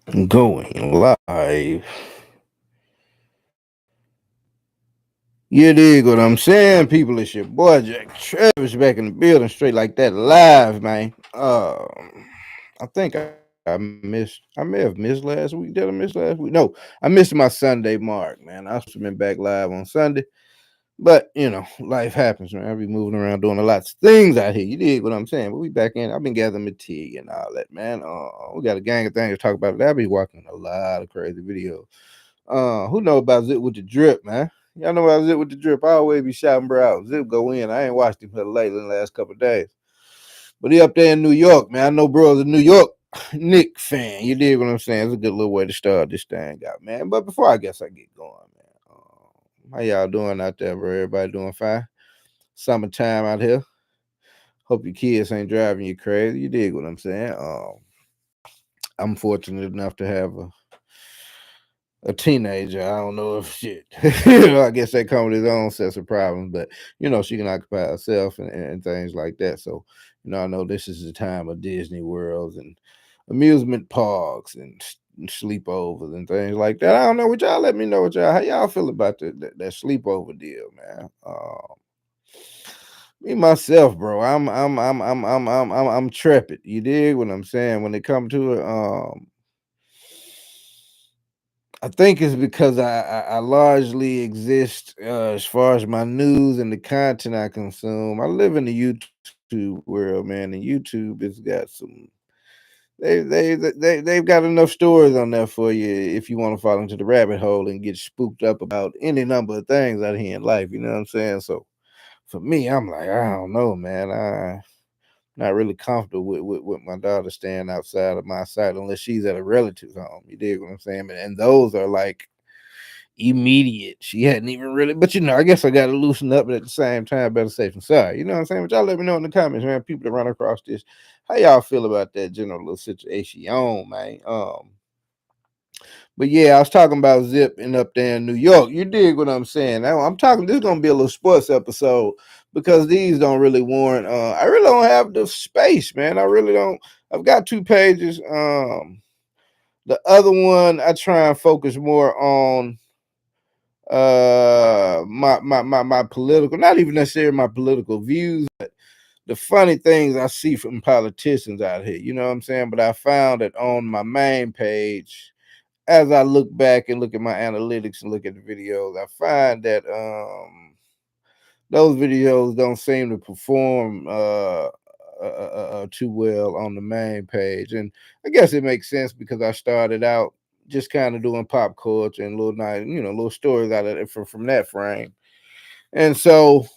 Going live. You dig what I'm saying? People, it's your boy Jack Travis back in the building, straight like that, live, man. I think I may have missed last week. Did I miss last week? No, I missed my Sunday mark, man. I was supposed to been back live on Sunday. But life happens, man. I be moving around doing a lot of things out here. You dig what I'm saying? But we back in. I've been gathering material and all that, man. We got a gang of things to talk about. I be watching a lot of crazy videos. Who know about Zip with the drip, man? Y'all know about Zip with the drip. I always be shouting bro out. Zip go in. I ain't watched him lately in the last couple of days. But he up there in New York, man. I know bro's a New York Nick fan. You dig what I'm saying? It's a good little way to start this thing out, man. But before I guess I get going, man. How y'all doing out there, bro? Everybody doing fine? Summertime out here. Hope your kids ain't driving you crazy. You dig what I'm saying? I'm fortunate enough to have a teenager. I don't know if shit. I guess that comes with his own sets of problems, but she can occupy herself and things like that. So, I know this is the time of Disney worlds and amusement parks and sleepovers and things like that. I don't know what y'all. Let me know what y'all. How y'all feel about that sleepover deal, man? Me myself, bro. I'm trepid. You dig what I'm saying when it comes to it. I think it's because I largely exist as far as my news and the content I consume. I live in the YouTube world, man, and YouTube has got some. They've got enough stories on there for you if you want to fall into the rabbit hole and get spooked up about any number of things out here in life. You know what I'm saying? So for me, I'm like, I don't know, man. Not really comfortable with my daughter staying outside of my sight unless she's at a relative's home. You dig what I'm saying? And those are like immediate. She hadn't even really, but I guess I got to loosen up, but at the same time, better safe than sorry. You know what I'm saying? But y'all let me know in the comments, man. People that run across this, how y'all feel about that general little situation, man? But yeah, I was talking about Zip and up there in New York. You dig what I'm saying? Now, I'm talking. This is gonna be a little sports episode because these don't really warrant. I really don't have the space, man. I really don't. I've got two pages. The other one I try and focus more on my political, not even necessarily my political views, but the funny things I see from politicians out here. You know what I'm saying? But I found that on my main page, as I look back and look at my analytics and look at the videos, I find that those videos don't seem to perform too well on the main page, and I guess it makes sense because I started out just kind of doing pop culture and little nice, little stories out of it from that frame, and so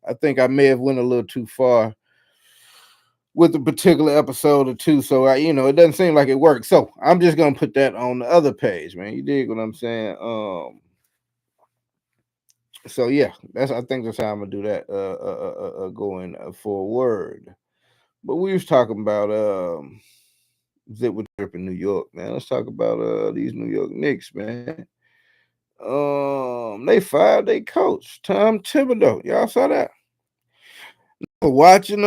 I think I may have went a little too far with a particular episode or two. So it doesn't seem like it worked. So I'm just gonna put that on the other page, man. You dig what I'm saying? So yeah, I think that's how I'm gonna do that. Going forward. But we was talking about Zip with Drip in New York, man. Let's talk about these New York Knicks, man. They fired their coach, Tom Thibodeau. Y'all saw that? Watching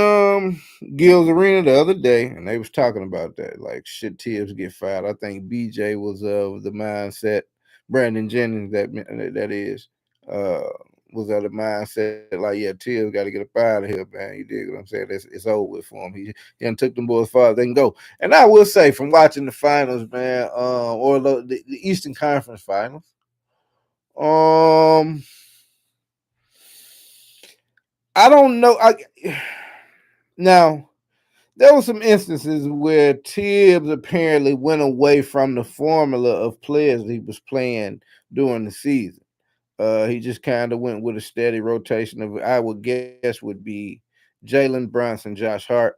Gil's Arena the other day, and they was talking about that. Like, shit, Tibbs get fired. I think BJ was of the mindset. Brandon Jennings, that is, uh, was of the mindset like, yeah, Tibbs got to get up out of here, man. You dig what I'm saying? It's over with for him. He done took them boys far as they can go. And I will say, from watching the finals, man, or the Eastern Conference Finals, um, I don't know. Now there were some instances where Tibbs apparently went away from the formula of players he was playing during the season. He just kind of went with a steady rotation of, I would guess, would be Jalen Brunson, Josh Hart,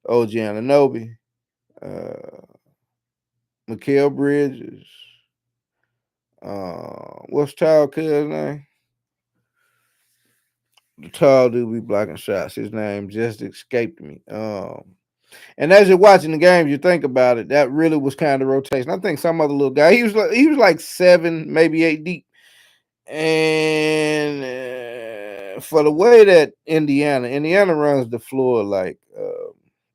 OG Ananobi, uh, Mikael Bridges. What's tall kid's name? The tall dude be blocking shots. His name just escaped me. And as you're watching the games, you think about it. That really was kind of rotation. I think some other little guy. He was like 7, maybe 8 deep. And for the way that Indiana runs the floor like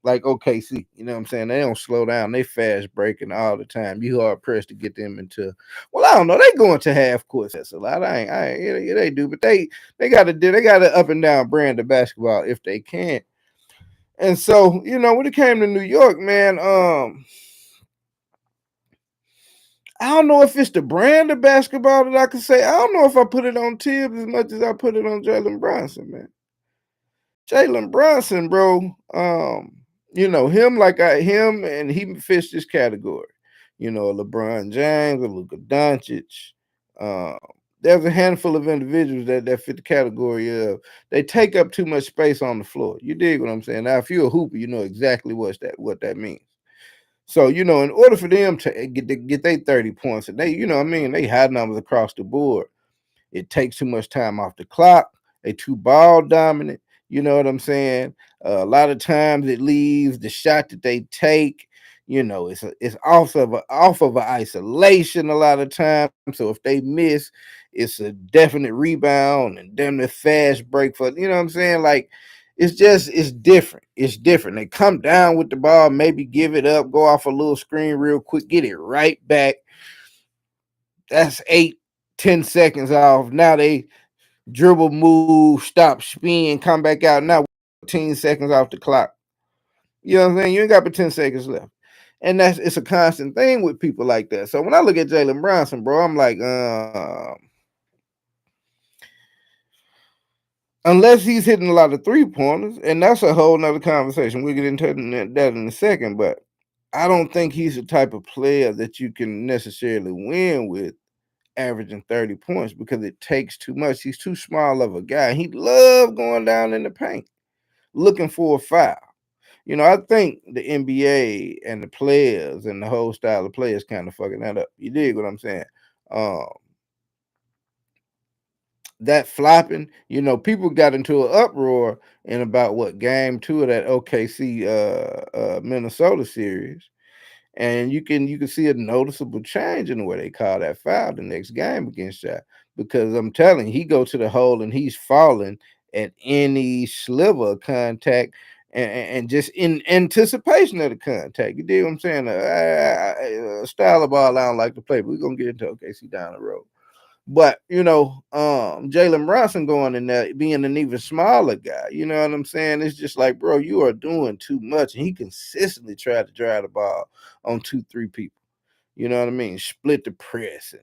like OKC. You know what I'm saying? They don't slow down. They fast breaking all the time. You hard pressed to get them into. Well, I don't know. They go into half court sets a lot. Yeah, they do, but they got an up and down brand of basketball if they can. And so, when it came to New York, man, I don't know if it's the brand of basketball that I can say. I don't know if I put it on Thibs as much as I put it on Jalen Brunson, man. Jalen Brunson, bro. Him and he fits this category. LeBron James or Luka Doncic. Um, there's a handful of individuals that fit the category of they take up too much space on the floor. You dig what I'm saying? Now, if you're a hooper, you know exactly what that means. So, in order for them to get their 30 points, and they high numbers across the board. It takes too much time off the clock. They too ball dominant. You know what I'm saying? A lot of times it leaves the shot that they take. It's off of a isolation a lot of times. So if they miss, it's a definite rebound and damn the fast break for you know what I'm saying. Like it's different. It's different. They come down with the ball, maybe give it up, go off a little screen real quick, get it right back. That's 8, 10 seconds off. Now they dribble, move, stop, spin, come back out. Now 15 seconds off the clock. You know what I'm saying? You ain't got but 10 seconds left. And it's a constant thing with people like that. So when I look at Jalen Brunson, bro, I'm like, unless he's hitting a lot of 3-pointers, and that's a whole nother conversation. We'll get into that in a second, but I don't think he's the type of player that you can necessarily win with averaging 30 points because it takes too much. He's too small of a guy. He love going down in the paint looking for a foul. I think the NBA and the players and the whole style of play is kind of fucking that up. You dig what I'm saying? Um, that flopping, people got into an uproar in about what game 2 of that OKC Minnesota series. And you can see a noticeable change in the way they call that foul the next game against that. Because I'm telling you, he go to the hole and he's falling at any sliver of contact and just in anticipation of the contact. You dig what I'm saying? A style of ball I don't like to play, but we're gonna get into OKC down the road. But Jalen Brunson going in there, being an even smaller guy, you know what I'm saying? It's just like, bro, you are doing too much. And he consistently tried to drive the ball on 2, 3 people. You know what I mean? Split the press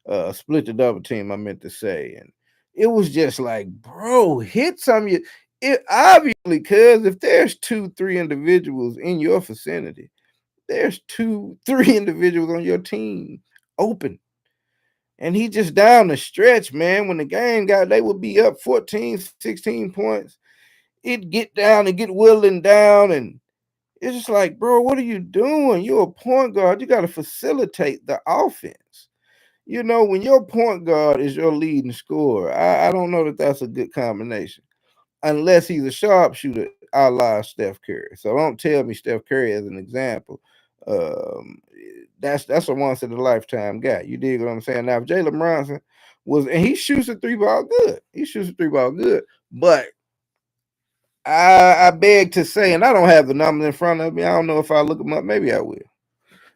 and split the double team, I meant to say. And it was just like, bro, hit some of you. It obviously, because if there's 2, 3 individuals in your vicinity, there's 2, 3 individuals on your team open. And he just down the stretch, man. When the game they would be up 14, 16 points. It'd get down and get whittling down. And it's just like, bro, what are you doing? You're a point guard. You got to facilitate the offense. When your point guard is your leading scorer, I don't know that that's a good combination. Unless he's a sharpshooter, a la Steph Curry. So don't tell me Steph Curry as an example. Um, that's a once in a lifetime guy. You dig what I'm saying? Now, if Jalen Brunson and he shoots a 3-ball good. He shoots a 3-ball good. But I beg to say, and I don't have the numbers in front of me. I don't know if I look them up. Maybe I will.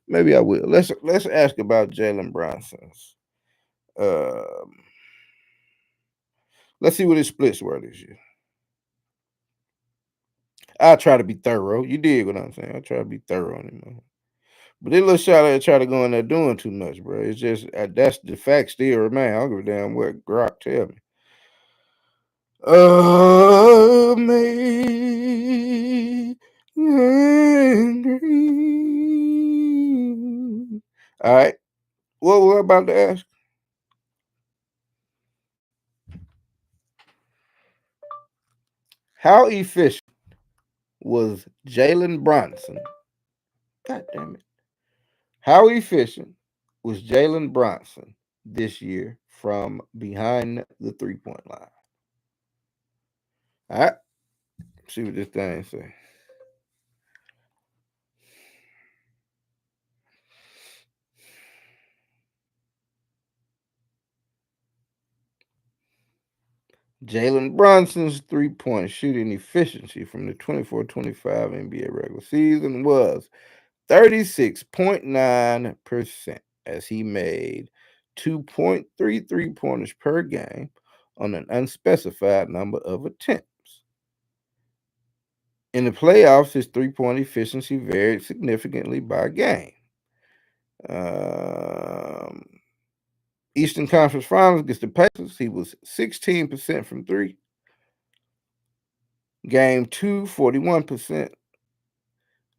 Maybe I will. Let's ask about Jalen Brunson's. Um, let's see what his splits were this year. I'll try to be thorough. You dig what I'm saying? I try to be thorough on him. But this little shot I try to go in there doing too much, bro. It's just that's the fact still remain. I don't give a damn what Grok tell me. All right. What we're about to ask? How efficient was Jalen Brunson? God damn it. How efficient was Jalen Brunson this year from behind the 3-point line? All right. See what this thing say. Jalen Brunson's three-point shooting efficiency from the 24-25 NBA regular season was 36.9% as he made 2.33 pointers per game on an unspecified number of attempts. In the playoffs, his three-point efficiency varied significantly by game. Um, Eastern Conference Finals against the Pacers, he was 16% from three. Game two, 41%.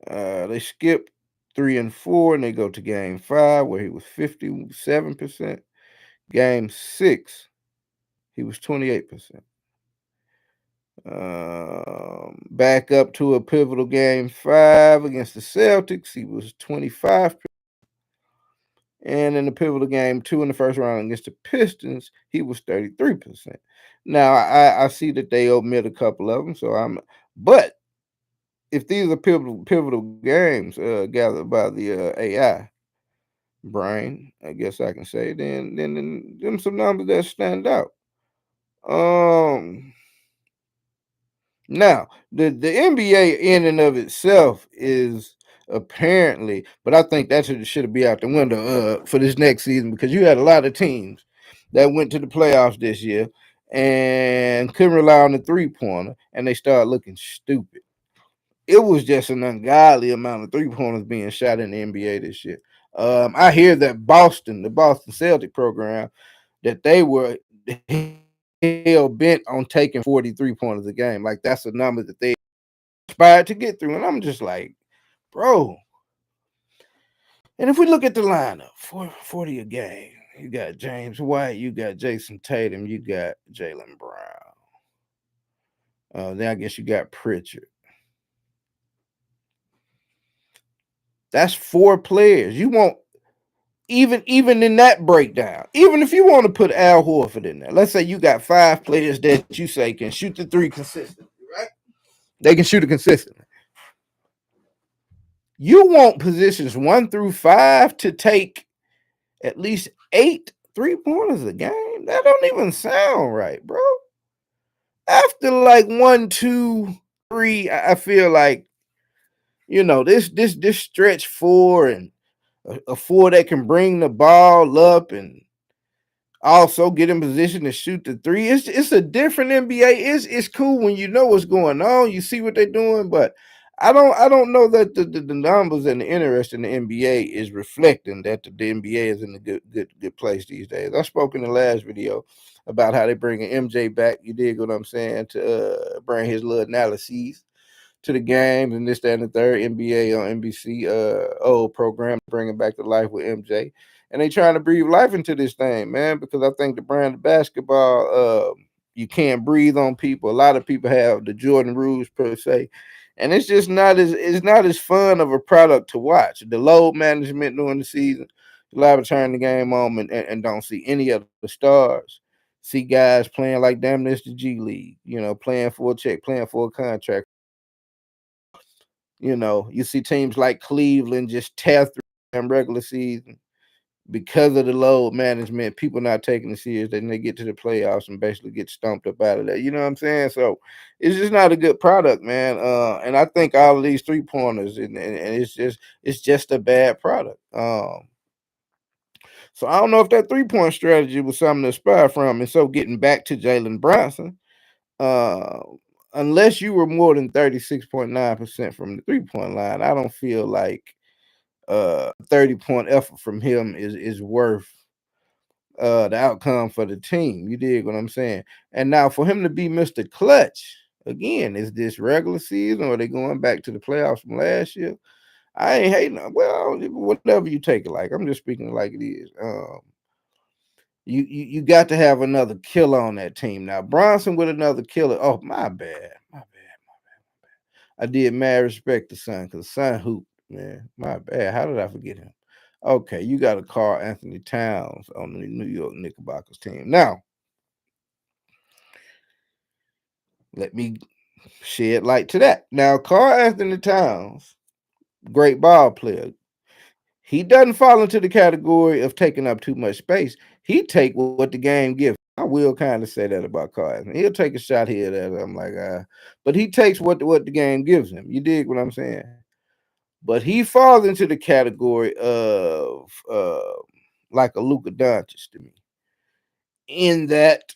They skipped 3 and 4, and they go to game five, where he was 57%. Game six, he was 28%. Back up to a pivotal game five against the Celtics, he was 25%. And in the pivotal game two in the first round against the Pistons, he was 33%. Now I see that they omit a couple of them, but if these are pivotal games gathered by the AI brain, I guess I can say, then them some numbers that stand out. Um, Now the NBA in and of itself is apparently, but I think that should be out the window for this next season because you had a lot of teams that went to the playoffs this year and couldn't rely on the three-pointer, and they started looking stupid. It was just an ungodly amount of three-pointers being shot in the NBA this year. I hear that the Boston Celtic program, that they were hell bent on taking 43 pointers a game. Like that's a number that they aspired to get through. And I'm just like, bro. And if we look at the lineup, 40 a game, you got James White, you got Jason Tatum, you got Jalen Brown. Then I guess you got Pritchard. That's 4 players. You want even in that breakdown, even if you want to put Al Horford in there, let's say you got 5 players that you say can shoot the three consistently, right? They can shoot it consistently. You want positions 1 through 5 to take at least 8 3-pointers a game. That don't even sound right, bro. After like 1, 2, 3, I feel like this stretch 4 and a 4 that can bring the ball up and also get in position to shoot the three. It's a different NBA. It's cool when you know what's going on. You see what they're doing, but I don't know that the numbers and the interest in the NBA is reflecting that the NBA is in a good place these days. I spoke in the last video about how they bringing MJ back. You dig what I'm saying, to bring his little analyses to the games and this, that, and the third. NBA on NBC, old program, bringing back to life with MJ. And they trying to breathe life into this thing, man, because I think the brand of basketball, you can't breathe on people. A lot of people have the Jordan rules per se, and it's not as fun of a product to watch. The load management during the season, a lot of turn the game on and don't see any of the stars. See guys playing like damn this the G League, playing for a check, playing for a contract. You see teams like Cleveland just tear through them regular season because of the load management, people not taking it serious, then they get to the playoffs and basically get stumped up out of that. You know what I'm saying? So it's just not a good product, man. And I think all of these three-pointers and it's just a bad product. So I don't know if that three-point strategy was something to aspire from. And so getting back to Jalen Brunson, uh, unless you were more than 36.9% from the three-point line, I don't feel like 30-point effort from him is worth the outcome for the team. You dig what I'm saying? And now for him to be Mr. Clutch again, is this regular season or are they going back to the playoffs from last year? I ain't hating. Well, whatever you take it like. I'm just speaking like it is. You got to have another killer on that team. Now Bronson with another killer. Oh, my bad. My bad. I did mad respect to Son because Son hooped, man. My bad. How did I forget him? Okay, you got to call Anthony Towns on the New York Knickerbockers team. Now, let me shed light to that. Now, Carl Anthony Towns, great ball player. He doesn't fall into the category of taking up too much space. He take what the game gives. I will kind of say that about Carson. He'll take a shot here or there. I'm like, but he takes what the game gives him. You dig what I'm saying? But he falls into the category of like a Luka Doncic to me, in that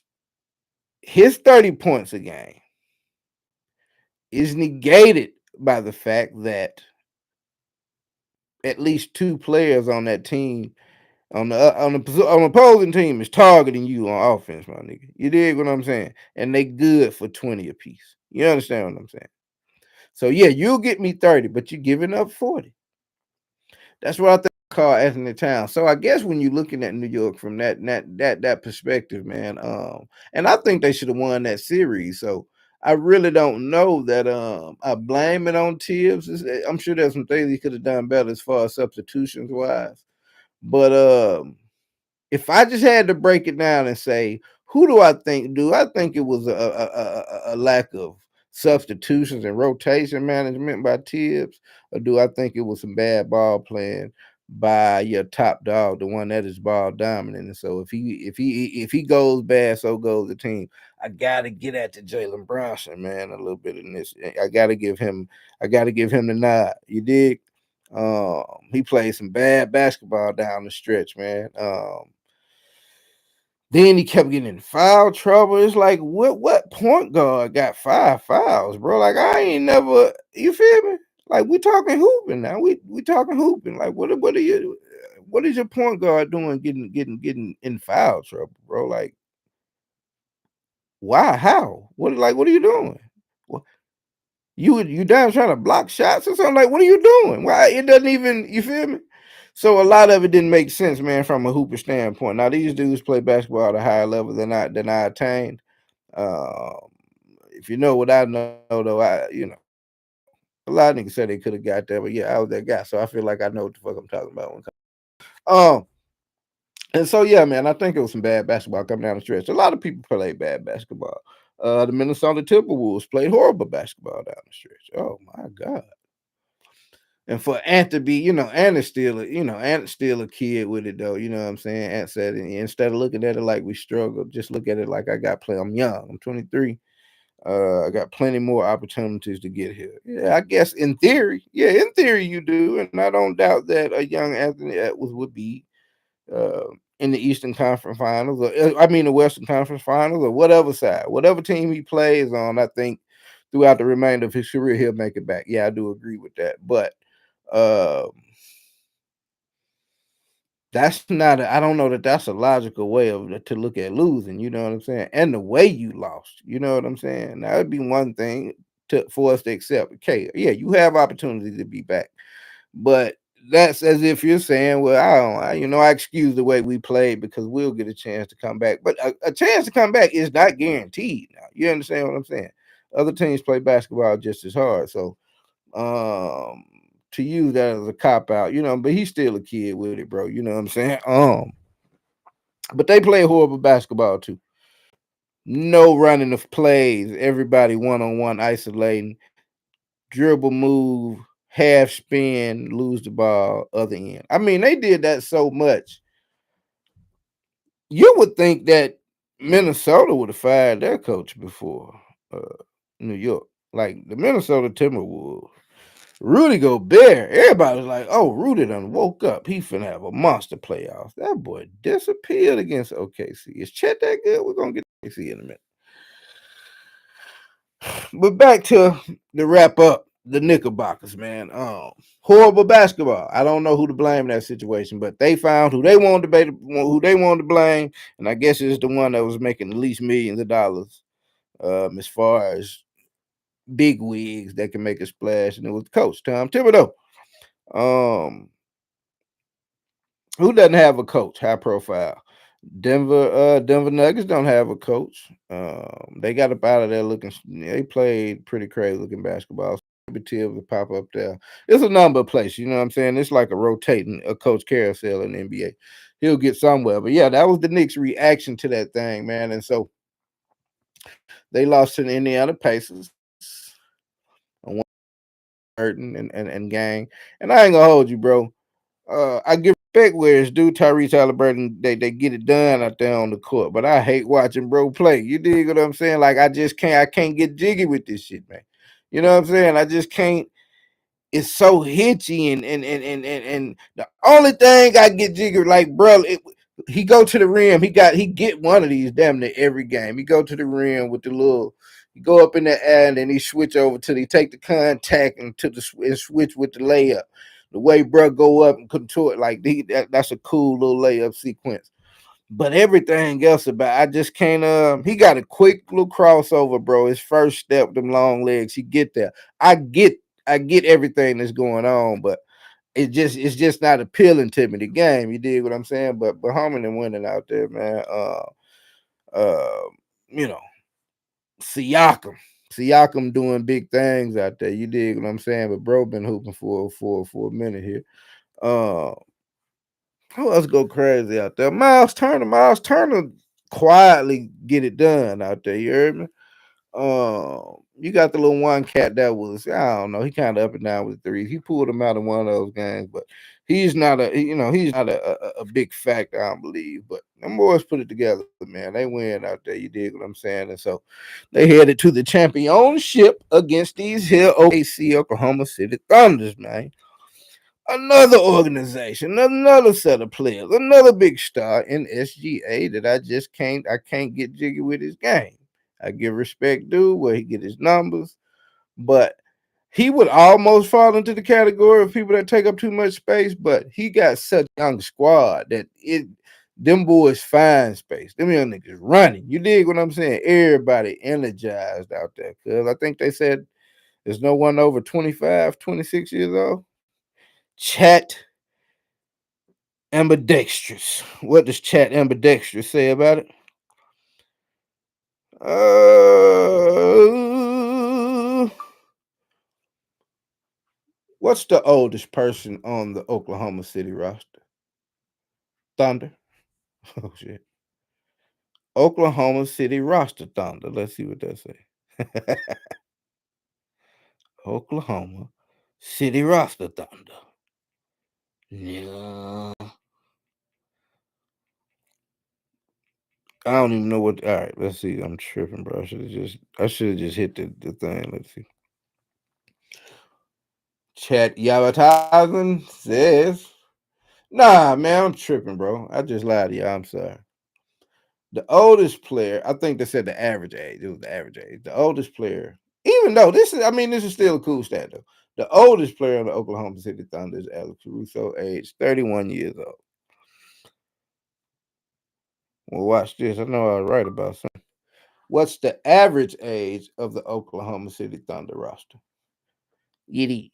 his 30 points a game is negated by the fact that at least two players on that team on the opposing team is targeting you on offense, my nigga. You dig what I'm saying? And they good for 20 apiece. You understand what I'm saying? So yeah, you'll get me 30, but you're giving up 40. That's what I think call Anthony Town. So I guess when you're looking at New York from that perspective, man, and I think they should have won that series. So I really don't know that I blame it on Tibbs. I'm sure there's some things he could have done better as far as substitutions wise. But if I just had to break it down and say, who do I think? Do I think it was a lack of substitutions and rotation management by Tibbs, or do I think it was some bad ball playing by your top dog, the one that is ball dominant? And so if he goes bad, so goes the team. I gotta get at the Jalen Brunson, man, a little bit in this. I gotta give him the nod. You dig? He played some bad basketball down the stretch, man. Then he kept getting in foul trouble. It's like, what point guard got 5 fouls, bro? Like, I ain't never, you feel me? Like, we talking hooping now. We talking hooping. Like, what is your point guard doing getting in foul trouble, bro? Like, why? How? What are you doing? You damn trying to block shots or something? Like, what are you doing? Why it doesn't even, you feel me? So a lot of it didn't make sense, man, from a hooper standpoint. Now these dudes play basketball at a higher level than I attained. Um, if you know what I know, though, a lot of niggas said they could have got there, but yeah, I was that guy, so I feel like I know what the fuck I'm talking about when it comes. Um, and so yeah, man, I think it was some bad basketball coming down the stretch. A lot of people play bad basketball. The Minnesota Timberwolves played horrible basketball down the stretch. Oh my god. And for Ant to be, Ant is still Ant's still a kid with it though. You know what I'm saying? Ant said instead of looking at it like we struggle, just look at it like I'm young. I'm 23. I got plenty more opportunities to get here. Yeah, I guess in theory you do, and I don't doubt that a young Anthony Edwards would be in the Eastern Conference Finals, or I mean the Western Conference Finals, or whatever side, whatever team he plays on. I think throughout the remainder of his career, he'll make it back. Yeah, I do agree with that, but uh, that's not. I don't know that that's a logical way to look at losing. You know what I'm saying? And the way you lost. You know what I'm saying? That would be one thing for us to accept. Okay, yeah, you have opportunity to be back, but that's as if you're saying, well, I excuse the way we played because we'll get a chance to come back. But a chance to come back is not guaranteed. Now, you understand what I'm saying? Other teams play basketball just as hard. So um to use that as a cop out, but he's still a kid with it, bro. You know what I'm saying? But they play horrible basketball too. No running of plays, everybody one-on-one isolating, dribble move, half spin, lose the ball, other end. I mean, they did that so much. You would think that Minnesota would have fired their coach before New York. Like the Minnesota Timberwolves. Rudy Gobert, everybody was like, oh, Rudy done woke up. He finna have a monster playoffs. That boy disappeared against OKC. Is Chet that good? We're gonna get OKC in a minute. But back to the wrap up the Knickerbockers, man. Horrible basketball. I don't know who to blame in that situation, but they found who they wanted to blame, and I guess it's the one that was making the least millions of dollars as far as big wigs that can make a splash, and it was Coach Tom Thibodeau. Um, who doesn't have a coach high profile? Denver Nuggets don't have a coach. They got up out of there looking. They played pretty crazy looking basketball. Maybe Tibbs will pop up there. It's a number of places. You know what I'm saying? It's like a coach carousel in the NBA. He'll get somewhere. But yeah, that was the Knicks' reaction to that thing, man. And so they lost to the Indiana Pacers on one hurting and gang. And I ain't gonna hold you, bro. I give respect where it's due. Tyrese Halliburton, they get it done out there on the court. But I hate watching bro play. You dig what I'm saying? Like I can't get jiggy with this shit, man. You know what I'm saying? I just can't. It's so hitchy and the only thing I get jiggy like, bro, he go to the rim. He get one of these damn near every game. He go to the rim with the little. He go up in the air and then he switch over till he take the contact and switch with the layup. The way bro go up and contort like that's a cool little layup sequence. But everything else about I just can't. He got a quick little crossover, bro. His first step, them long legs, he get there. I get I get everything that's going on, but it's just not appealing to me. The game, you dig what I'm saying? But Harmon and winning out there, man. Uh, you know, Siakam. Siakam doing big things out there. You dig what I'm saying? But bro been hooping for a minute here. Uh who else go crazy out there? Miles Turner. Miles Turner quietly get it done out there. You heard me? You got the little one cat that was I don't know. He kind of up and down with threes. He pulled him out of one of those games, but he's not a big factor. I don't believe. But them boys put it together, man. They win out there. You dig what I'm saying? And so they headed to the championship against these here OKC Oklahoma City Thunders, man. Another organization, another set of players, another big star in SGA that I can't get jiggy with his game. I give respect due where he get his numbers, but he would almost fall into the category of people that take up too much space. But he got such a young squad that them boys find space. Them young niggas running. You dig what I'm saying? Everybody energized out there. Cause I think they said there's no one over 25, 26 years old. Chat ambidextrous. What does chat ambidextrous say about it? Uh, what's the oldest person on the Oklahoma City roster? Thunder. Oh shit. Oklahoma City roster Thunder. Let's see what that say. Oklahoma City roster Thunder. Yeah. I don't even know what. All right, let's see. I'm tripping, bro. I should have just hit the thing. Let's see. Chat Yavatazan says, "Nah, man, I'm tripping, bro. I just lied to you. I'm sorry. The oldest player, I think they said the average age. It was the average age. The oldest player, even though this is still a cool stat though. The oldest player on the Oklahoma City Thunder is Alex Caruso, age 31 years old. Well, watch this. I know I was right about something. What's the average age of the Oklahoma City Thunder roster? You did.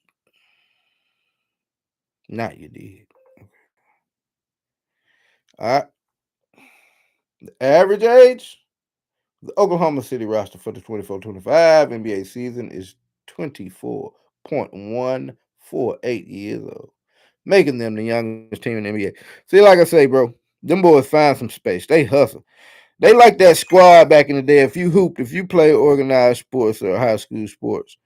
Not you did. All right. The average age the Oklahoma City roster for the 24-25 NBA season is 24.148 years old, making them the youngest team in the NBA. See, like I say, bro, them boys find some space. They hustle. They like that squad back in the day. If you play organized sports or high school sports,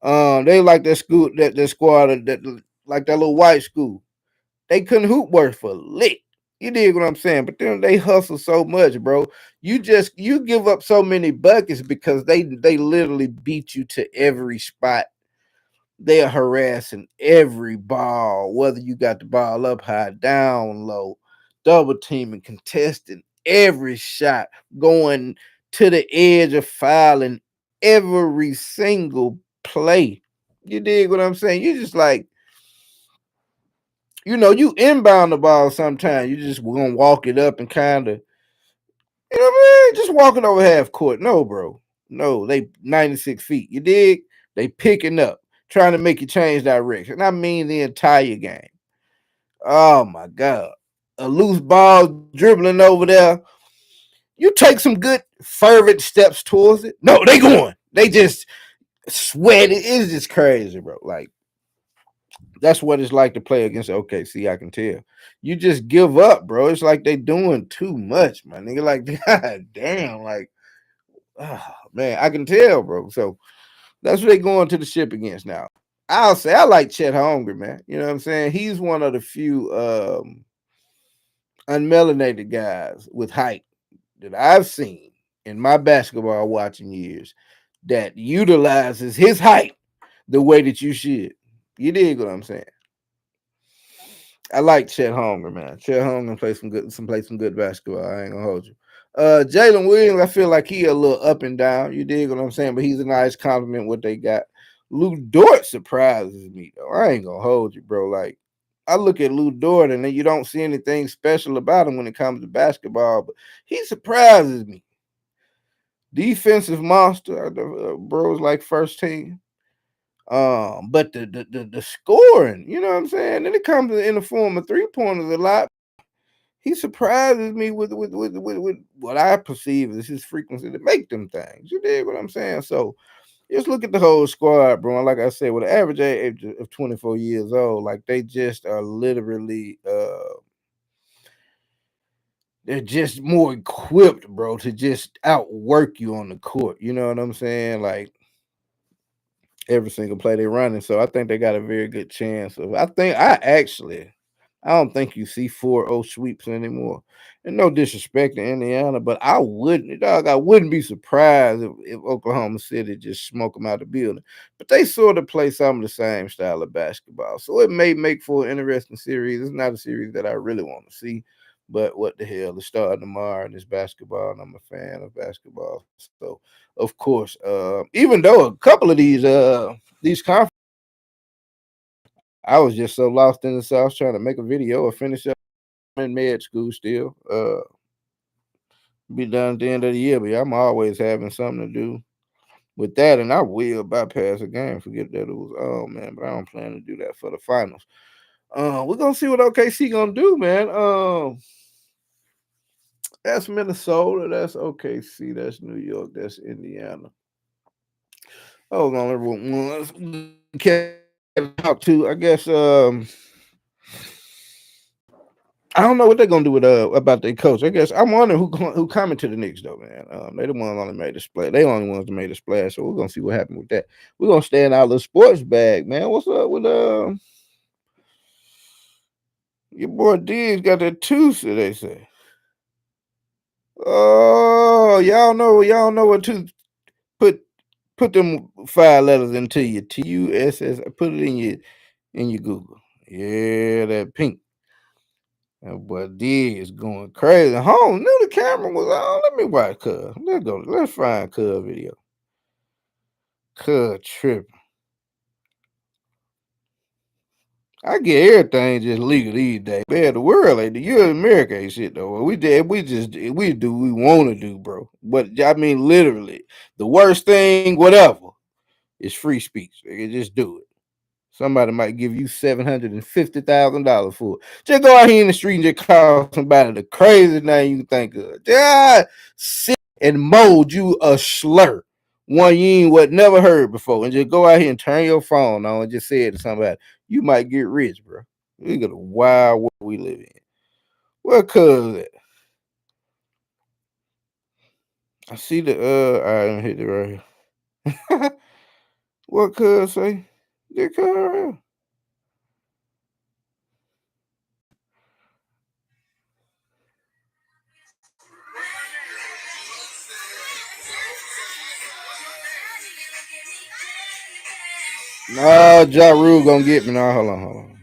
they like that school, that squad, that like that little white school. They couldn't hoop worth for lick. You dig what I'm saying? But then they hustle so much, bro. You give up so many buckets because they literally beat you to every spot. They are harassing every ball, whether you got the ball up high, down low, double teaming, contesting every shot, going to the edge of fouling every single play. You dig what I'm saying? You just like you inbound the ball sometimes. You just gonna walk it up and kind of, what I mean? Just walking over half court. No, bro. No, they 96 feet. You dig? They picking up, trying to make you change direction. I mean the entire game. Oh my God. A loose ball dribbling over there. You take some good fervent steps towards it. No, they going. They just sweat it. It's just crazy, bro. Like that's what it's like to play against OKC. I can tell. You just give up, bro. It's like they doing too much, my nigga. Like, god damn, like, oh, man, I can tell, bro. So that's what they going to the ship against now. I'll say I like Chet Holmgren, man. You know what I'm saying? He's one of the few. unmelanated guys with height that I've seen in my basketball watching years that utilizes his height the way that you should. You dig what I'm saying? I like Chet Holmgren, man. Chet Holmgren play some good basketball. I ain't gonna hold you. Jalen Williams, I feel like he a little up and down. You dig what I'm saying? But he's a nice compliment what they got. Lou Dort surprises me though. I ain't gonna hold you, bro. Like I look at Lou Dort and then you don't see anything special about him when it comes to basketball, but he surprises me. Defensive monster, bro's like first team. But the scoring, you know what I'm saying? And it comes in the form of 3 pointers a lot. He surprises me with what I perceive as his frequency to make them things. You dig what I'm saying? So just look at the whole squad, bro. And like I said, with an average age of 24 years old, like they just are literally they're just more equipped, bro, to just outwork you on the court. You know what I'm saying? Like every single play they running. So I think they got a very good chance of. I don't think you see 4-0 sweeps anymore. And no disrespect to Indiana, but I wouldn't be surprised if Oklahoma City just smoke them out the building. But they sort of play some of the same style of basketball. So it may make for an interesting series. It's not a series that I really want to see. But what the hell? It's starting tomorrow and it's basketball, and I'm a fan of basketball. So of course, even though a couple of these conferences, I was just so lost in the sauce trying to make a video or finish up in med school still. Be done at the end of the year, but I'm always having something to do with that, and I will bypass a game, forget that it was on, man. But I don't plan to do that for the finals. We're gonna see what OKC gonna do, man. That's Minnesota, that's OKC, that's New York, that's Indiana. Hold on, everyone. Can talk to, I guess. I don't know what they're gonna do with about their coach. I guess I'm wondering who coming to the Knicks though, man. They the ones only made the splash. They only ones that made the splash. So we're gonna see what happened with that. We're gonna stay in our little sports bag, man. What's up with your boy D's got that Tuesday, they say. Oh, y'all know what to put them 5 letters into your TUSS. Put it in your Google. Yeah, that pink. That boy D is going crazy. Home knew the camera was on. Let me watch Cuz. Let's go. Let's find Cuz video. Cuz tripping. I get everything just legal these days. Man, the world ain't you in America ain't shit though. We do we want to do, bro. But I mean literally, the worst thing, whatever, is free speech. They can just do it. Somebody might give you $750,000 for it. Just go out here in the street and just call somebody the craziest name you can think of. Just sit and mold you a slur. One you ain't what never heard before. And just go out here and turn your phone on and just say it to somebody. You might get rich, bro. Look at the wild world we live in. What cuz at? I see the I hit it right here. What cuz say? Did cuz right here? No, Ja Rule gonna get me now. Hold on.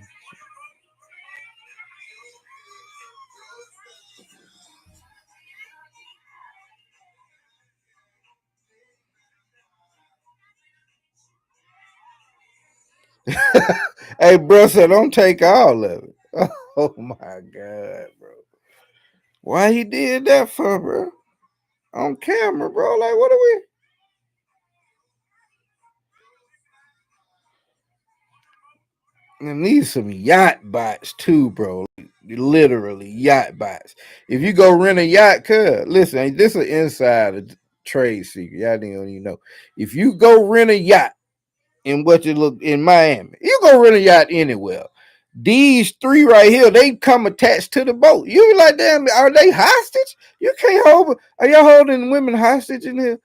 Hey, bro, said don't take all of it. Oh my god, bro. Why he did that for, bro? On camera, bro. Like, what are we? And these some yacht bots too, bro. Literally yacht bots. If you go rent a yacht, listen, this is an insider trade secret. Y'all didn't even know. If you go rent a yacht in what you look in Miami, you go rent a yacht anywhere. These 3 right here, they come attached to the boat. You be like, damn, are they hostage? You can't hold. Are y'all holding women hostage in here?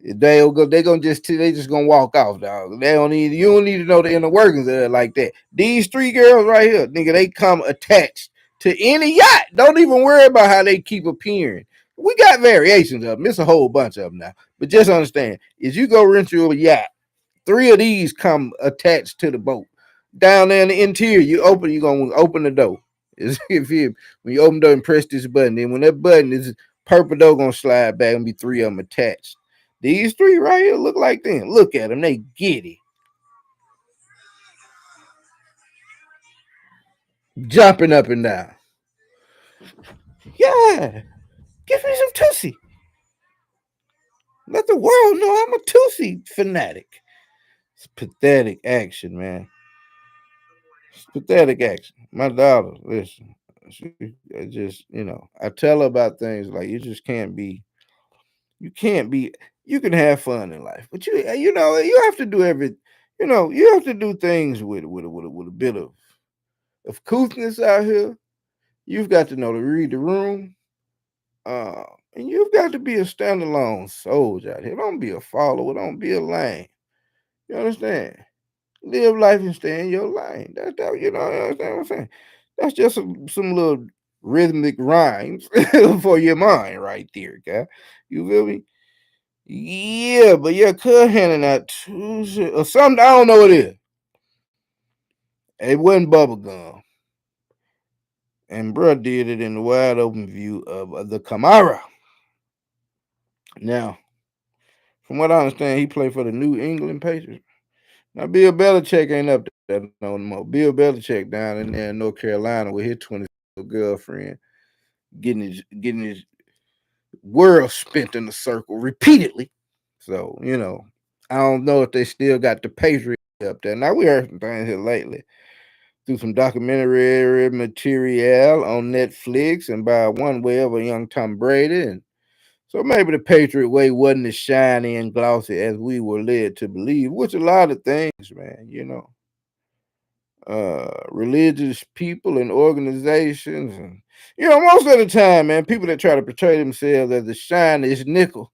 They'll go. They just gonna walk off, dog. They don't need. You don't need to know the inner workings of it like that. These 3 girls right here, nigga, they come attached to any yacht. Don't even worry about how they keep appearing. We got variations of them. It's a whole bunch of them now. But just understand, if you go rent you a yacht, three of these come attached to the boat. Down there in the interior, you're gonna open the door. If you when you open the door and press this button, then when that button is purple door gonna slide back and be three of them attached. These three right here look like them. Look at them, they giddy, jumping up and down. Yeah, give me some Tootsie. Let the world know I'm a Tootsie fanatic. It's pathetic action, man. It's pathetic action. My daughter, listen, she just, I tell her about things like you can't be, you can have fun in life, but you have to do you have to do things with a bit of couthness out here. You've got to know to read the room, uh, and you've got to be a standalone soldier out here. Don't be a follower. Don't be a lame. You understand? Live life and stay in your lane. You understand what I'm saying? That's just some little rhythmic rhymes for your mind right there, guy. You feel me? Yeah, but your cuz handing out or something, I don't know what it is. It wasn't bubble gum. And bruh did it in the wide open view of the Camara. Now, from what I understand, he played for the New England Patriots. Now, Bill Belichick ain't up there no more. Bill Belichick down in there in North Carolina with his 20 girlfriend, getting his world spent in a circle repeatedly. So, I don't know if they still got the Patriots up there. Now, we heard some things here lately through some documentary material on Netflix and by one way of a young Tom Brady. And so maybe the Patriot way wasn't as shiny and glossy as we were led to believe, which a lot of things, man, religious people and organizations. And, most of the time, man, people that try to portray themselves as the shiniest nickel,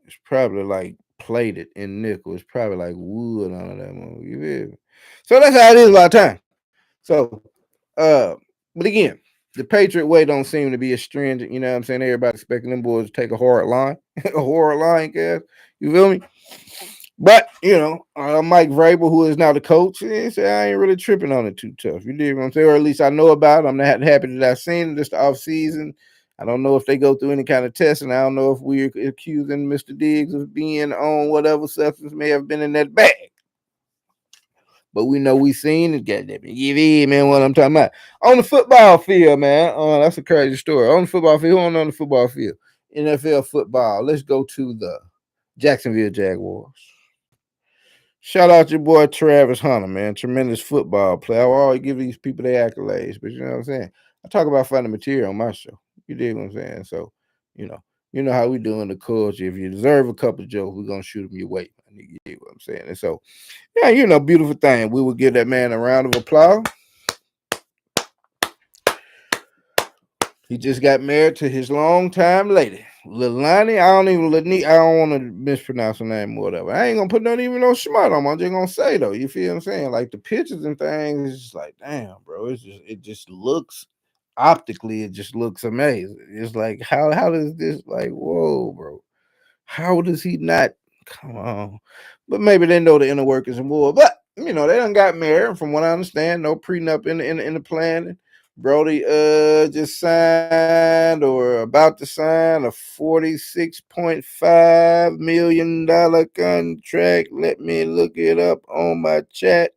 it's probably like plated in nickel. It's probably like wood on that one. You feel me? So that's how it is a lot of time. So, uh, but again, the Patriot way don't seem to be as stringent. You know what I'm saying? Everybody expecting them boys to take a hard line, a hard line, guys. You feel me? But Mike Vrabel, who is now the coach, he said I ain't really tripping on it too tough. You dig what I'm saying? Or at least I know about it. I'm not happy that I've seen it this off season. I don't know if they go through any kind of testing. I don't know if we're accusing Mr. Diggs of being on whatever substance may have been in that bag. But we know we seen it. Goddamn it, give in, man. What I'm talking about on the football field, man. That's a crazy story. On the football field, who on the football field? NFL football. Let's go to the Jacksonville Jaguars. Shout out your boy Travis Hunter, man. Tremendous football player. I always give these people their accolades, but you know what I'm saying? I talk about finding material on my show. You dig what I'm saying? So, you know, you know how we do in the culture. If you deserve a couple of jokes, we're gonna shoot them your way. You dig what I'm saying? And so, yeah, beautiful thing. We will give that man a round of applause. He just got married to his longtime lady, Lilani. I don't want to mispronounce her name or whatever. I ain't gonna put no smart on. I'm just gonna say though. You feel what I'm saying? Like the pictures and things, it's just like, damn, bro. It just looks optically, it just looks amazing. It's like how does this like whoa, bro? How does he not? Come on. But maybe they know the inner workings and more. But they done got married. From what I understand, no prenup in the planning. Brody just signed or about to sign a $46.5 million contract. Let me look it up on my chat.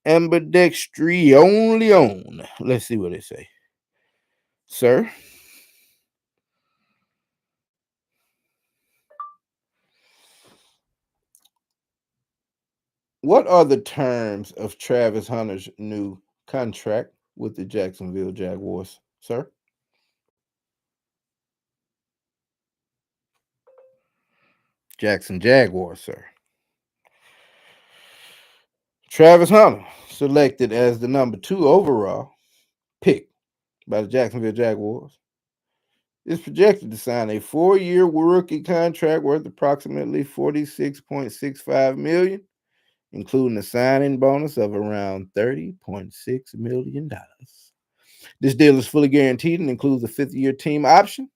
Ambidextry only on. Let's see what they say. Sir. What are the terms of Travis Hunter's new contract with the Jacksonville Jaguars, sir? Jackson Jaguars, sir. Travis Hunter, selected as the number 2 overall pick by the Jacksonville Jaguars, is projected to sign a 4-year rookie contract worth approximately $46.65 million including a signing bonus of around $30.6 million. This deal is fully guaranteed and includes a fifth-year team option.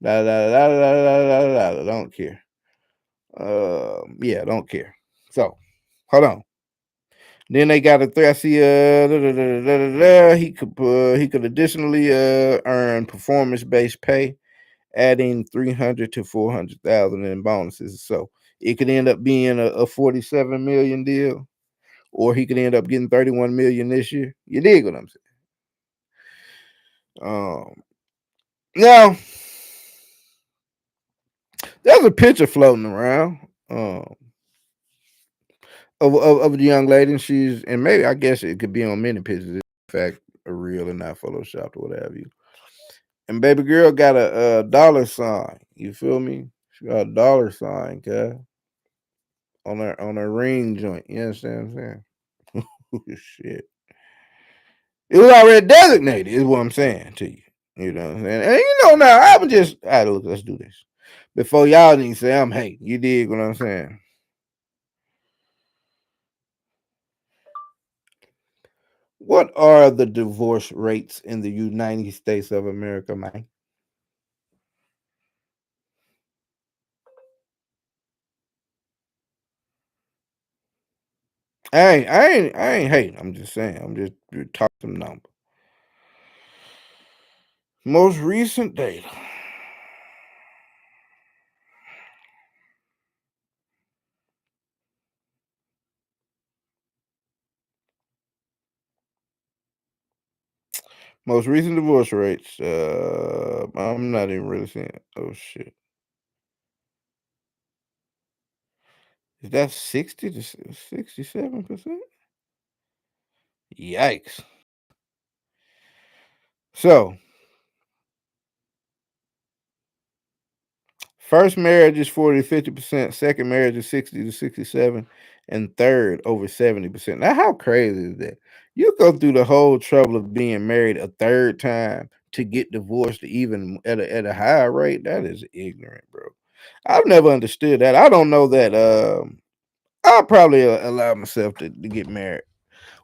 Da, da, da, da, da, da, da, da, don't care. Yeah, don't care. So, hold on. Then they got a three. I see. He could additionally earn performance based pay, adding 300 to 400,000 in bonuses. So it could end up being a 47 million deal, or he could end up getting 31 million this year. You dig what I'm saying? Now there's a picture floating around. Um, of the young lady, and she's and maybe I guess it could be on many pictures. In fact, a real and not photoshopped or whatever you. And baby girl got a dollar sign. You feel me? She got a dollar sign, okay, on her ring joint. You understand what I'm saying? Shit, it was already designated. Is what I'm saying to you. You know what I'm saying? And now I would just, all right, look, let's do this before y'all need to say I'm hating. You dig what I'm saying? What are the divorce rates in the United States of America, man? I ain't hating. I'm just saying. I'm just talking some numbers. Most recent data. Most recent divorce rates. I'm not even really seeing it. Oh shit. Is that 60 to 67%? Yikes. So first marriage is 40 to 50%, second marriage is 60 to 67, and third over 70%. Now, how crazy is that? You go through the whole trouble of being married a third time to get divorced even at a higher rate. That is ignorant, bro. I've never understood that. I don't know that I'll probably allow myself to get married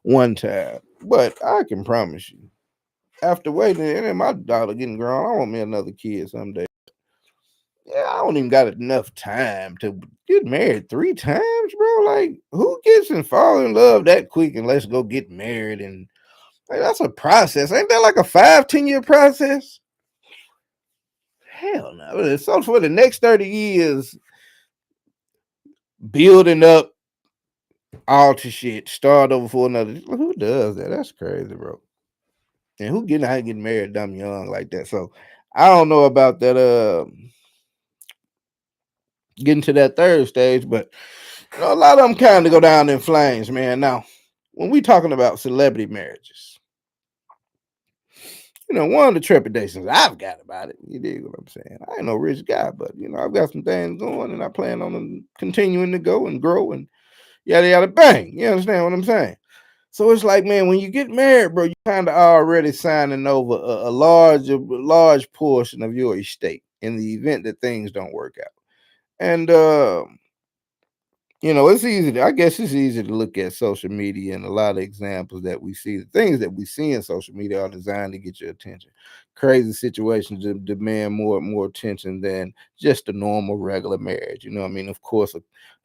one time. But I can promise you, after waiting and my daughter getting grown, I want me another kid someday. Yeah, I don't even got enough time to get married three times, bro. Like, who gets and fall in love that quick and let's go get married? And like, that's a process. Ain't that like a 5, 10 year process? Hell no. So for the next 30 years, building up all to shit, start over for another. Who does that? That's crazy, bro. And who getting out getting married dumb young like that? So I don't know about that. Getting to that third stage, but a lot of them kind of go down in flames, man. Now, when we talking about celebrity marriages, one of the trepidations I've got about it, you dig what I'm saying? I ain't no rich guy, but I've got some things going, and I plan on them continuing to go and grow and yada yada bang. You understand what I'm saying? So it's like, man, when you get married, bro, you kind of already signing over a large portion of your estate in the event that things don't work out. And it's easy. I guess it's easy to look at social media and a lot of examples that we see. The things that we see in social media are designed to get your attention. Crazy situations demand more attention than just a normal regular marriage. You know what I mean? Of course,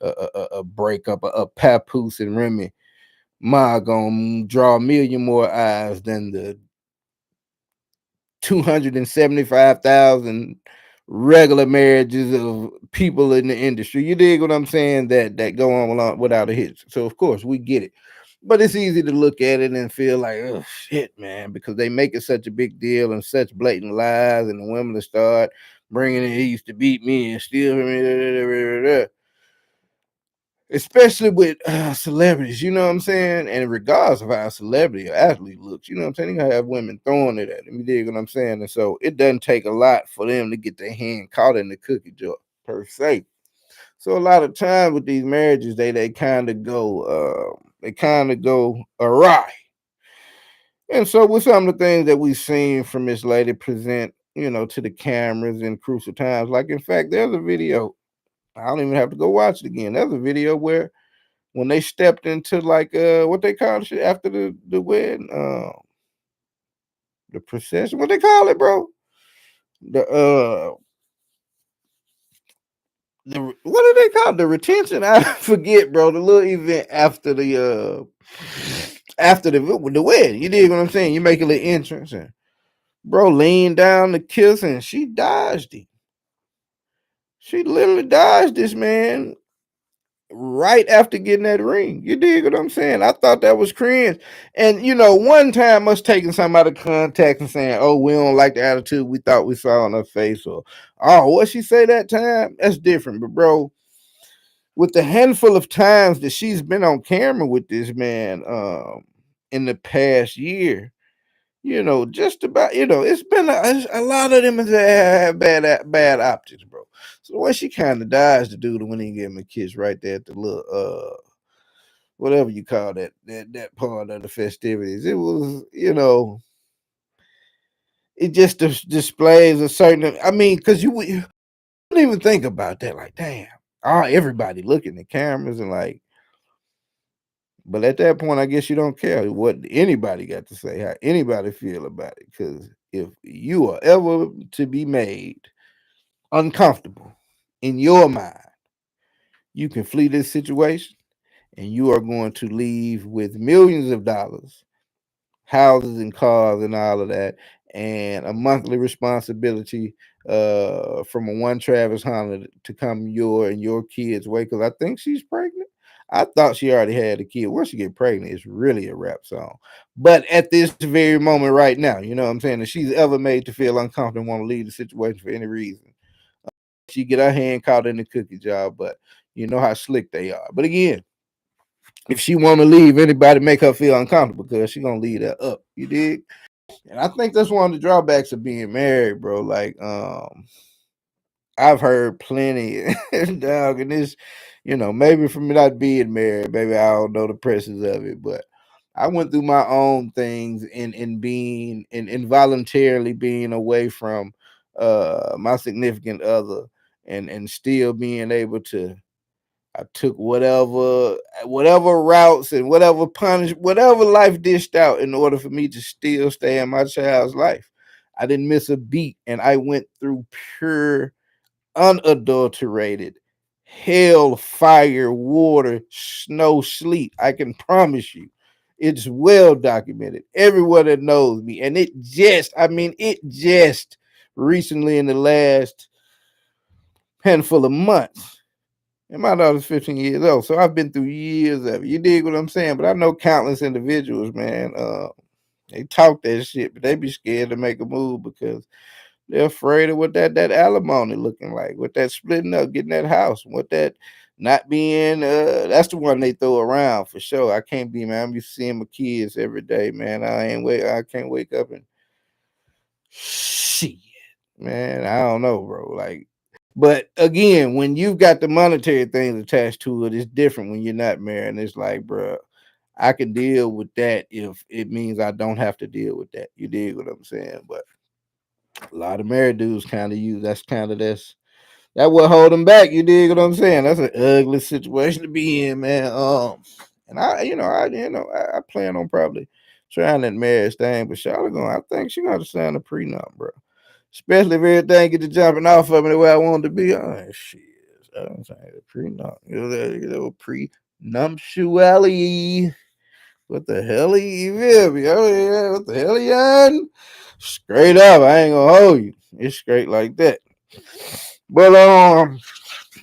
a breakup, a papoose and Remy Ma gonna draw a million more eyes than the 275,000 regular marriages of people in the industry. You dig what I'm saying? That go on without a hitch. So of course we get it. But it's easy to look at it and feel like, oh shit, man, because they make it such a big deal and such blatant lies, and the women to start bringing in, he used to beat me and steal from me, especially with celebrities, you know what I'm saying? And regardless of how a celebrity or athlete looks, you know what I'm saying? You gotta have women throwing it at them. You dig what I'm saying? And so it doesn't take a lot for them to get their hand caught in the cookie jar per se. So a lot of times with these marriages, they kind of go awry. And so with some of the things that we've seen from this lady present, to the cameras in crucial times, like in fact, there's a video. I don't even have to go watch it again. There's a video where when they stepped into like what they call shit after the wedding, the procession, what they call it, bro? The what do they call it? The retention? I forget, bro. The little event after the wedding. You dig what I'm saying? You make a little entrance and bro leaned down to kiss and she dodged him. She literally dodged this man right after getting that ring. You dig what I'm saying? I thought that was cringe. And one time us taking somebody out of contact and saying, "Oh, we don't like the attitude we thought we saw on her face," or "Oh, what she say that time?" That's different. But bro, with the handful of times that she's been on camera with this man, in the past year, just about, it's been a lot of them has had bad optics, bro. So the way she kind of dodged the dude when he gave him a kiss right there at the little whatever you call that part of the festivities, it was, it just displays a certain. I mean, because you don't even think about that. Like, damn, everybody looking at cameras and like. But at that point, I guess you don't care what anybody got to say, how anybody feel about it. Because if you are ever to be made uncomfortable in your mind, you can flee this situation and you are going to leave with millions of dollars, houses and cars and all of that, and a monthly responsibility from a one Travis Hunter to come your kids' way. Because I think she's pregnant. I thought she already had a kid. Once she get pregnant, it's really a rap song. But at this very moment right now, you know what I'm saying? If she's ever made to feel uncomfortable and want to leave the situation for any reason, she get her hand caught in the cookie jar. But you know how slick they are. But again, if she want to leave, anybody make her feel uncomfortable because she gonna leave that up. You dig? And I think that's one of the drawbacks of being married, bro. Like, I've heard plenty, dog, and this, maybe from me not being married, maybe I don't know the presses of it, but I went through my own things in being in involuntarily being away from my significant other and still being able to. I took whatever routes and whatever life dished out in order for me to still stay in my child's life. I didn't miss a beat, and I went through pure, unadulterated hell, fire, water, snow, sleet. I can promise you, it's well documented. Everyone that knows me, and it just recently in the last handful of months and my daughter's 15 years old, so I've been through years of it. You dig what I'm saying? But I know countless individuals, man. They talk that shit, but they be scared to make a move because they're afraid of what that alimony looking like, what that splitting up, getting that house, what that not being. That's the one they throw around for sure. I can't be, man. I'm used to seeing my kids every day, man. I can't wake up and shit, man. I don't know, bro. Like. But again, when you've got the monetary things attached to it, it's different when you're not married. And it's like, bro, I can deal with that if it means I don't have to deal with that. You dig what I'm saying? But a lot of married dudes kind of use that will hold them back. You dig what I'm saying? That's an ugly situation to be in, man. And I plan on probably trying that marriage thing, but I think she gonna sign a prenup, bro. Especially if everything get to jumping off of me the way I want it to be. Oh shit. I'm saying prenup. Prenuptiality. What the hell you feel me? Oh yeah, what the hell you on? Straight up, I ain't gonna hold you. It's straight like that. But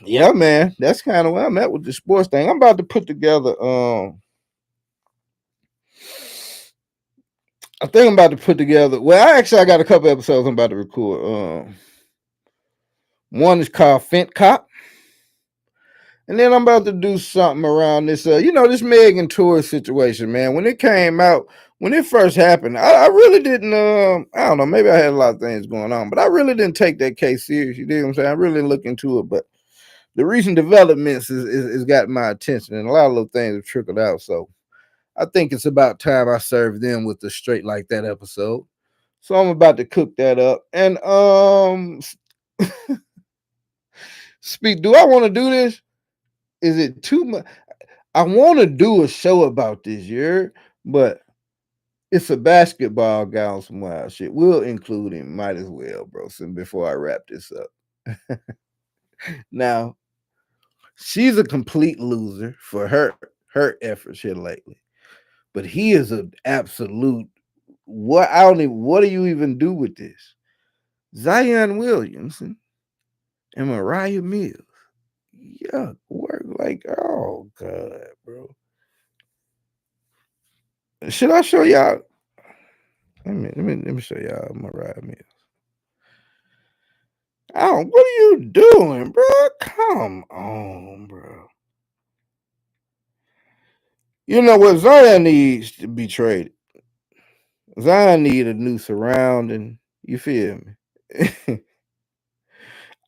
yeah, man, that's kind of where I'm at with the sports thing. I'm about to put together I think I'm about to put together. Well, I got a couple episodes I'm about to record. One is called Fent Cop. And then I'm about to do something around this, this Megan tour situation, man. When it came out, when it first happened, I really didn't, I don't know, maybe I had a lot of things going on, but I really didn't take that case serious. You know what I'm saying? I really didn't look into it, but the recent developments is got my attention, and a lot of those things have trickled out. So I think it's about time I serve them with the straight like that episode. So I'm about to cook that up. And speak. Do I want to do this? Is it too much? I want to do a show about this year, but it's a basketball guy on some wild shit. We'll include him. Might as well, bro. So before I wrap this up. Now, she's a complete loser for her efforts here lately. But he is an absolute what I don't even what do you even do with this? Zion Williamson and Mariah Mills. Yuck, work like oh god, bro. Should I show y'all? Let me show y'all Mariah Mills. Oh, what are you doing, bro? Come on, bro. You know what Zion needs to be traded. Zion need a new surrounding. You feel me?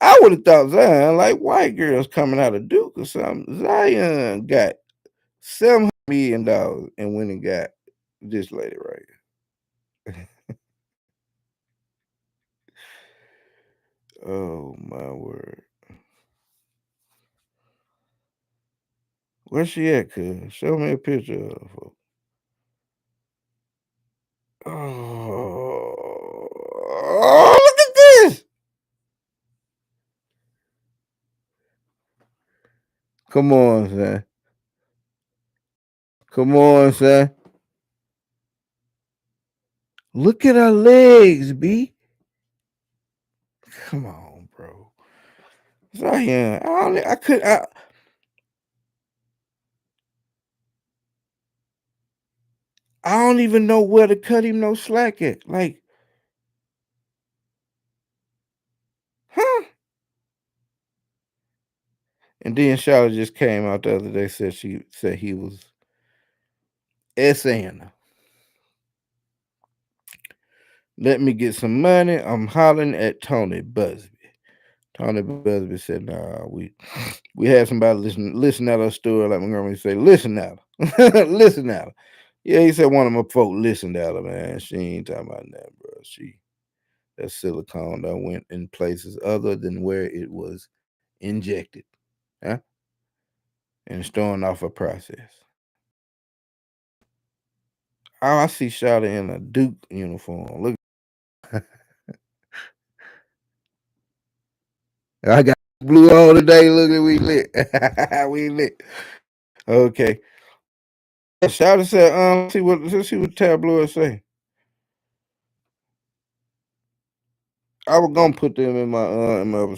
I would have thought Zion like white girls coming out of Duke or something. Zion got $700 million and went and got this lady right here. Oh my word. Where's she at, cuz? Show me a picture of her. Oh, look at this. Come on, son. Come on, son. Look at her legs, B. Come on, bro. Zion, I don't even know where to cut him no slack at. Like, huh? And then Charlotte just came out the other day, said she said he was essaying her. Let me get some money. I'm hollering at Tony Busby. Tony Busby said, "Nah, we had somebody listen at her story like my grandma say, listen at her, listen at her." Yeah, he said one of my folk listened at her, man. She ain't talking about that, bro. That silicone that went in places other than where it was injected, huh? And it's throwing off a process. Oh, I see Shawty in a Duke uniform. Look, I got blue on today. Look at we lit. We lit. Okay. Shawty said, let's see what Tableau say. I was gonna put them in my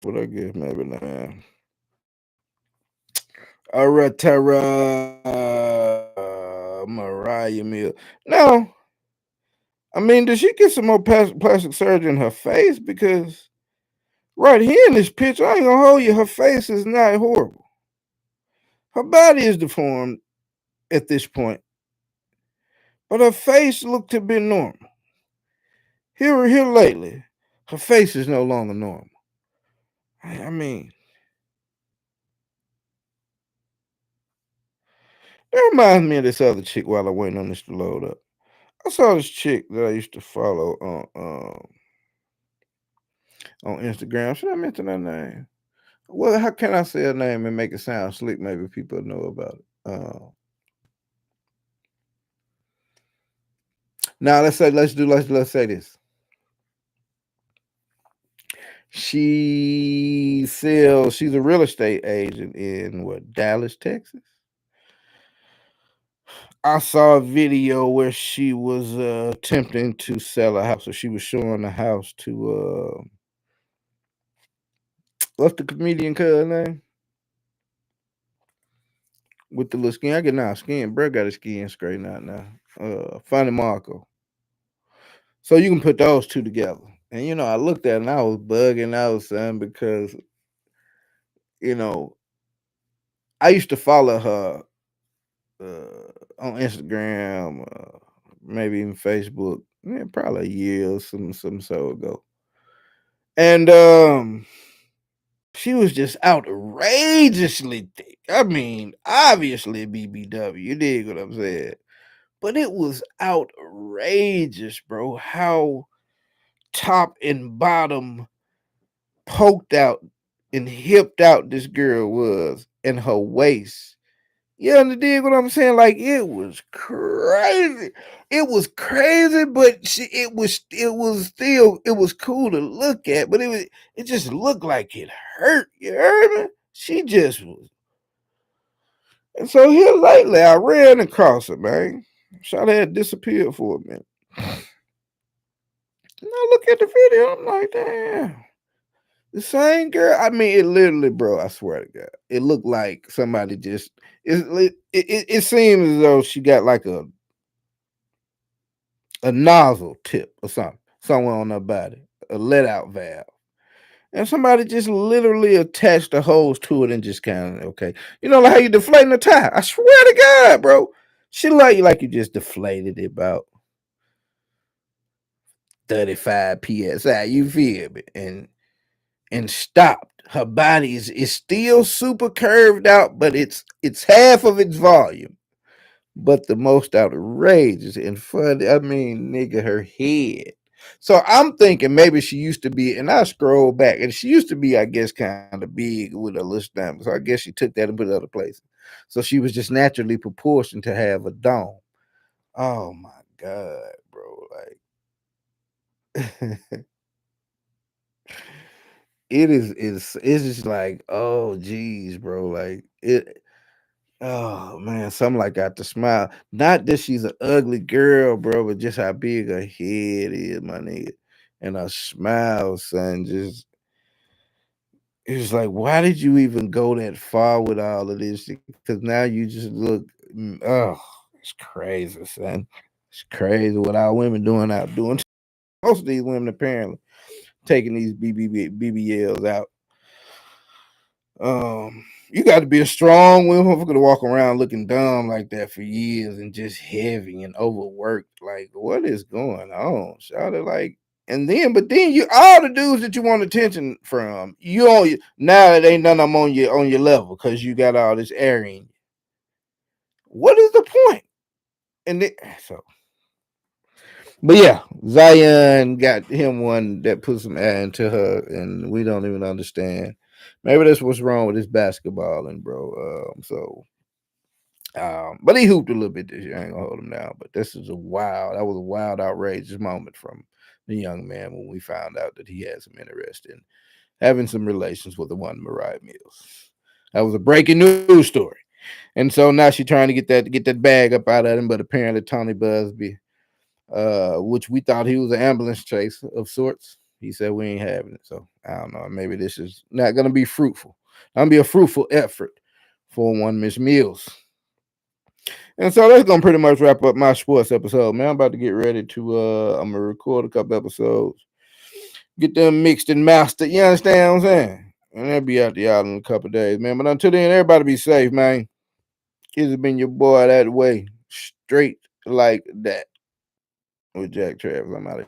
but I guess maybe not. All right, Tara Mariah Mill. Now, I mean, did she get some more plastic surgery in her face? Because right here in this picture, I ain't gonna hold you, her face is not horrible. Her body is deformed at this point, but her face looked to be normal. Here lately, her face is no longer normal. I mean, that reminds me of this other chick while I'm waiting on this to load up. I saw this chick that I used to follow on Instagram. Should I mention her name? Well, how can I say her name and make it sound slick? Maybe people know about it. Now let's say this. She's a real estate agent in what, Dallas, Texas. I saw a video where she was attempting to sell a house, so she was showing the house to what's the comedian cuz name? With the little skin. I get now skin, bro got his skin straightened out now. Funny Marco. So you can put those two together. And I looked at it and I was bugging out, son, because you know, I used to follow her on Instagram, maybe even Facebook, probably a year or some so ago. And she was just outrageously thick. I mean, obviously BBW. You dig what I'm saying? But it was outrageous, bro. How top and bottom poked out and hipped out this girl was, and her waist You understand what I'm saying? Like it was crazy. It was crazy, but it was cool to look at, but it just looked like it hurt. You heard me? She just was. And so here lately, I ran across it, man. Shot had disappeared for a minute. And I look at the video, I'm like, damn. The same girl. I mean, it literally, bro. I swear to God, it looked like somebody just. It seems as though she got like a nozzle tip or something somewhere on her body, a let out valve, and somebody just literally attached the hose to it and just kind of okay. You know, like how you deflating a tire. I swear to God, bro. She like you just deflated it about 35 psi. You feel me? And stopped. Her body is still super curved out, but it's half of its volume. But the most outrageous and funny, I mean, nigga, her head. So I'm thinking maybe she used to be, and I scroll back, and she used to be, I guess, kind of big with a little stomach. So I guess she took that and put it other places. So she was just naturally proportioned to have a dome. Oh my god, bro! Like it's just like, oh geez, bro. Like it oh man, something like got to smile. Not that she's an ugly girl, bro, but just how big her head is, my nigga. And her smile, son, just it's like, why did you even go that far with all of this? Because now you just look, oh, it's crazy, son. It's crazy what our women doing out doing. Most of these women apparently taking these BBLs out. You got to be a strong woman to walk around looking dumb like that for years and just heavy and overworked. Like, what is going on? Shout it like, and then, but then you all the dudes that you want attention from, you on now it ain't none of them on your level because you got all this air in you. What is the point? And so, but yeah, Zion got him one that put some air into her, and we don't even understand. Maybe that's what's wrong with this basketball, and bro. But he hooped a little bit this year. I ain't gonna hold him down. But that was a wild, outrageous moment from the young man when we found out that he had some interest in having some relations with the one Mariah Mills. That was a breaking news story. And so now she's trying to get that bag up out of him, but apparently Tony Busby, which we thought he was an ambulance chase of sorts, he said we ain't having it. So I don't know. Maybe this is not gonna be fruitful. Gonna be a fruitful effort for one Miss Mills. And so that's gonna pretty much wrap up my sports episode, man. I'm about to get ready to I'm gonna record a couple episodes, get them mixed and mastered. You understand what I'm saying? And they'll be out to y'all in a couple days, man. But until then, everybody be safe, man. It's been your boy that way, straight like that with Jack Travis. I'm out of here.